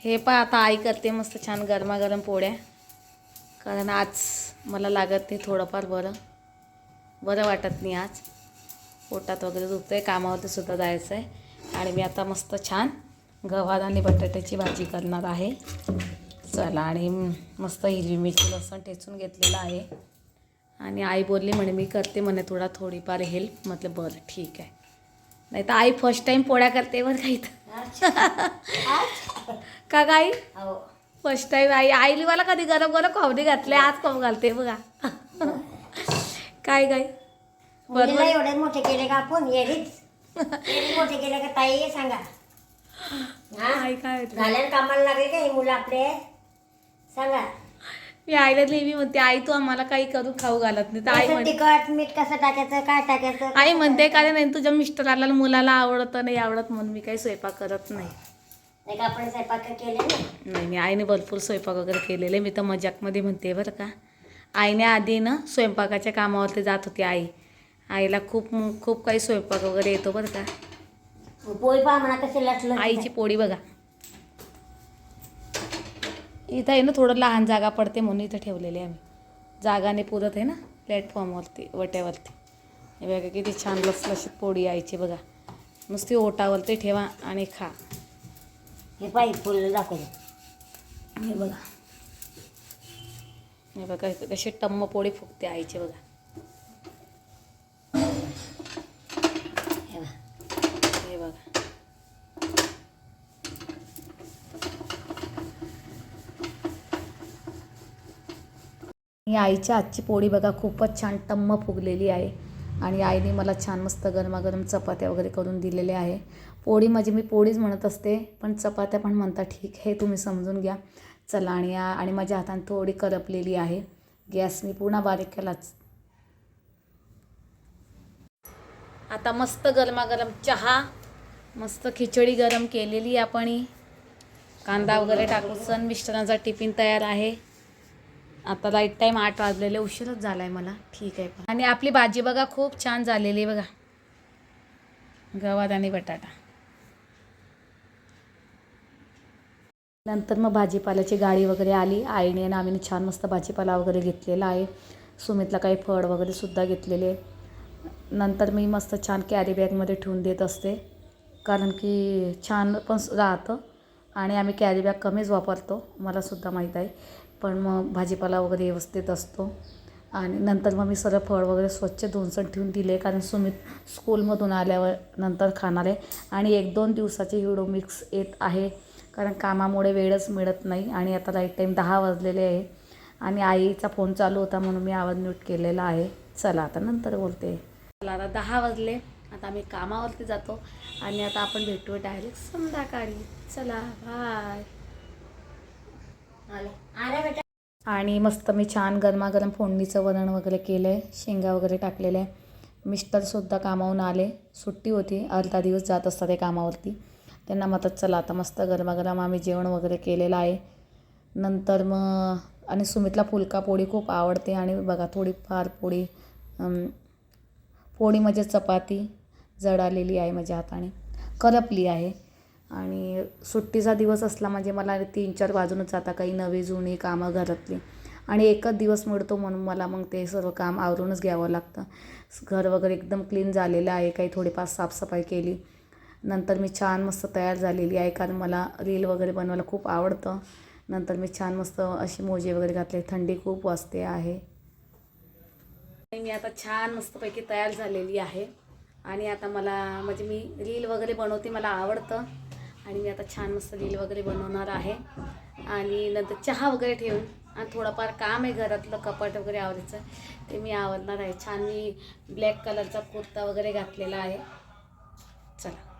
हे पहा आता आई करते मस्त छान गरमागरम पोळ्या. कारण आज मला लागत नाही, थोडंफार बरं वाटत नाही आज. पोटात वगैरे दुखतं आहे, कामावरती सुद्धा जायचं आहे. आणि मी आता मस्त छान गव्हार आणि बटाट्याची भाजी करणार आहे. चला, आणि मस्त हिरवी मिरची लसूण ठेचून घेतलेलं आहे. आणि आई बोलली म्हणे मी करते म्हणे थोडीफार हेल्प. म्हटलं बरं ठीक आहे. नाही तर आई फर्स्ट टाईम पोळ्या करते बरं काही का गाई फर्स्ट टाईम आईली मला कधी गरम गरम खावडी घातले, आज कम घालते बघा. काय गाई बरोबर. एवढे मोठे केले का आपण? मोठे केले का ताई सांगा. आई काय झाल्यानं कामाला लागले का ही मुलं आपले? सांगा. मी आईला नेहमी म्हणते आई तू आम्हाला काही करून खाऊ घालत नाही. तर आई म्हणते तिखट मीठ कसं टाकायचं, काय टाकायचं. आई म्हणते कारण तुझ्या मिस्टराला मुलाला आवडतं नाही आवडत म्हणून मी काही स्वयंपाक करत नाही. का आपण स्वयंपाक केले नाही आईने भरपूर स्वयंपाक वगैरे केलेले. मी तर मजाकमध्ये म्हणते बरं का. आईने आधी ना स्वयंपाकाच्या कामावरती जात होती आई. आईला खूप काही स्वयंपाक वगैरे येतो बरं का. पोळी पहा म्हणा कशी लटलं. आईची पोळी बघा. इथं आहे ना थोडं लहान जागा पडते म्हणून इथं ठेवलेली आहे आम्ही. जागाने पुरत आहे ना प्लॅटफॉर्मवरती वट्यावरती. हे बघा किती छान लसलशीत पोळी आईची बघा. नुसती ओटावरती ठेवा आणि खा. हे पाहिजे फुल दाखवलं. हे बघा, हे बघा कशी टम्म पोळी फुगते आईची बघा. हे बघा. ही आईच्या आजची पोळी बघा खूपच छान टम्म फुगलेली आहे. आणि आईने मला छान मस्त गरमागरम चपात्या वगैरे करून दिलेल्या आहे. पोळी म्हणजे मी पोळीच म्हणत असते, पण चपात्या पण म्हणता ठीक आहे, तुम्ही समजून घ्या. चला, आणि माझ्या हाताने थोडी करपलेली आहे. गॅस मी पुन्हा बारीक केलाच. आता मस्त गरमागरम चहा, मस्त खिचडी गरम केलेली आपण. कांदा वगैरे टाकून सण मिस्टरांचा टिफिन तयार आहे. आता राईट टाईम 8 वाजलेले, उशीरच झाला आहे मला. ठीक आहे. आणि आपली भाजी बघा खूप छान झालेली बघा, गवार आणि बटाटा. नंतर मग भाजीपाल्याची गाडी वगैरे आली. आईने आणि आम्ही छान मस्त भाजीपाला वगैरे घेतलेला आहे. सुमितला काही फळ वगैरे सुद्धा घेतलेले. नंतर मी मस्त छान कॅरी बॅगमध्ये ठेवून देत असते, कारण की छान पण राहतं. आणि आम्ही कॅरी बॅग कमीच वापरतो, मलासुद्धा माहीत आहे. पण मग भाजीपाला वगैरे व्यवस्थित असतो. आणि नंतर मग मी सर्व फळ वगैरे स्वच्छ धुवून ठेवून दिले, कारण सुमित स्कूलमधून आल्यावर नंतर खाणार आहे. आणि 1-2 दिवसाचे व्हिडिओ मिक्स येत आहे, कारण कामामुळे वेळच मिळत नाही. आणि आता राईट टाईम 10 वाजलेले आहे. आणि आईचा फोन चालू होता म्हणून मी आवाज म्यूट केलेला आहे. चला आता नंतर बोलते. चला आता 10 वाजले. आता आम्ही कामावरती जातो. आणि आता आपण भेटू डायरेक्ट संध्याकाळी. चला बाय. आणि मस्त मी छान गरमागरम फोडणीचं वरण वगैरे केलं आहे, शेंगा वगैरे टाकलेल्या आहे. मिस्टरसुद्धा कामावरून आले, सुट्टी होती, अर्धा दिवस जात असतात ते कामावरती. त्यांना मदत. चला आता मस्त गरमागरम आम्ही जेवण वगैरे केलेलं आहे. नंतर मग आणि सुमितला फुलका पोळी खूप आवडते. आणि बघा थोडीफार पोळी म्हणजे चपाती जळालेली आहे माझ्या हाताने, करपली आहे. आणि सुट्टीचा दिवस असला म्हणजे मला 3-4 वाजूनच जाता, काही नवी जुनी कामं घरातली. आणि एकच दिवस मिळतो म्हणून मला मग ते सर्व काम आवरूनच घ्यावं लागतं. घर वगैरे एकदम क्लीन झालेलं आहे, काही थोडीफार साफसफाई केली. नंतर मी छान मस्त तयार झालेली आहे, कारण मला रील वगैरे बनवायला खूप आवडतं. नंतर मी छान मस्त अशी मोजे वगैरे घातले, थंडी खूप वाजते आहे. मी आता छान मस्तपैकी तयार झालेली आहे. आणि आता मला म्हणजे मी रील वगैरे बनवते, मला आवडतं. आणि मी आता छान मस्त रील वगैरे बनवणार आहे. आणि नंतर चहा वगैरे ठेवून आणि थोडंफार काम आहे घरातलं, कपाट वगैरे आवरायचं, ते मी आवरणार आहे. छान मी ब्लॅक कलरचा कुर्ता वगैरे घातलेला आहे. चला.